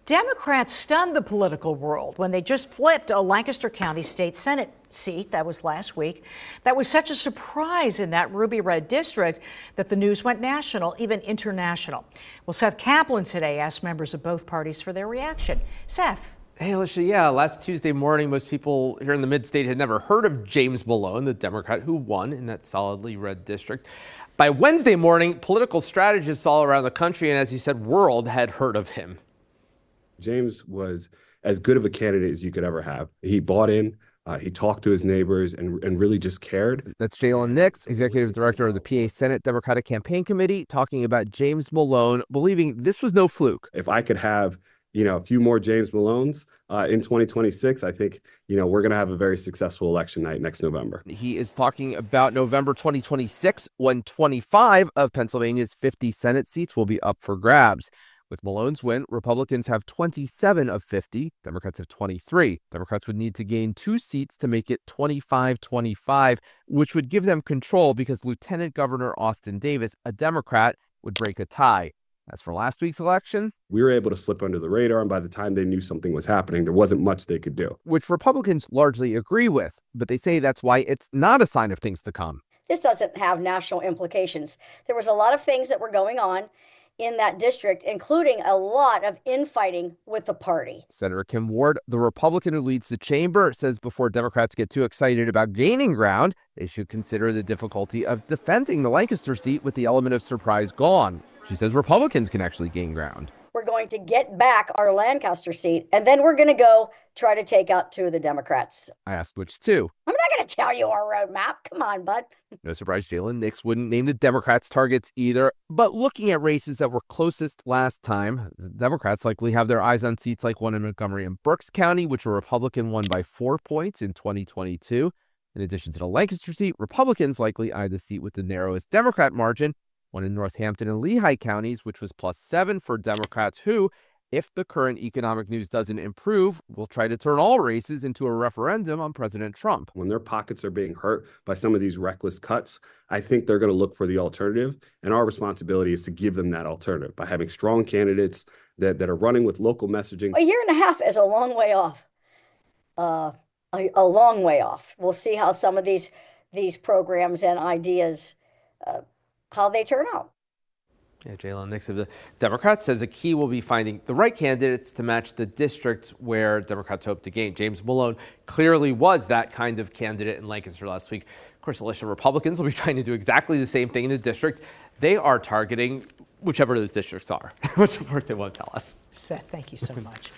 Democrats stunned the political world when they just flipped a Lancaster County State Senate seat. That was last week. That was such a surprise in that ruby red district that the news went national, even international. Well, Seth Kaplan today asked members of both parties for their reaction. Seth. Hey, Alicia, yeah, last Tuesday morning, most people here in the mid-state had never heard of James Malone, the Democrat who won in that solidly red district. By Wednesday morning, political strategists all around the country and, as you said, world had heard of him. James was as good of a candidate as you could ever have. He bought in, he talked to his neighbors and really just cared. That's Jalen Nix, executive director of the PA Senate Democratic Campaign Committee, talking about James Malone, believing this was no fluke. If I could have, a few more James Malones in 2026, I think, we're going to have a very successful election night next November. He is talking about November 2026, when 25 of Pennsylvania's 50 Senate seats will be up for grabs. With Malone's win, Republicans have 27 of 50, Democrats have 23. Democrats would need to gain 2 seats to make it 25-25, which would give them control because Lieutenant Governor Austin Davis, a Democrat, would break a tie. As for last week's election, we were able to slip under the radar, and by the time they knew something was happening, there wasn't much they could do. Which Republicans largely agree with, but they say that's why it's not a sign of things to come. This doesn't have national implications. There was a lot of things that were going on in that district, including a lot of infighting with the party. Senator Kim Ward, the Republican who leads the chamber, says before Democrats get too excited about gaining ground, they should consider the difficulty of defending the Lancaster seat with the element of surprise gone. She says Republicans can actually gain ground. We're going to get back our Lancaster seat, and then we're going to go try to take out 2 of the Democrats. I asked which 2. I'm not going to tell you our roadmap. Come on, bud. No surprise, Jalen Nix wouldn't name the Democrats' targets either. But looking at races that were closest last time, the Democrats likely have their eyes on seats like one in Montgomery and Berks County, which a Republican won by 4 points in 2022. In addition to the Lancaster seat, Republicans likely eye the seat with the narrowest Democrat margin, one in Northampton and Lehigh counties, which was +7 for Democrats who, if the current economic news doesn't improve, will try to turn all races into a referendum on President Trump. When their pockets are being hurt by some of these reckless cuts, I think they're going to look for the alternative. And our responsibility is to give them that alternative by having strong candidates that are running with local messaging. A year and a half is a long way off. A long way off. We'll see how some of these programs and ideas how they turn out. Yeah, Jalen Nix of the Democrats says a key will be finding the right candidates to match the districts where Democrats hope to gain. James Malone clearly was that kind of candidate in Lancaster last week. Of course, Alicia, Republicans will be trying to do exactly the same thing in the district. They are targeting whichever those districts are, which work they won't tell us. Seth, thank you so much.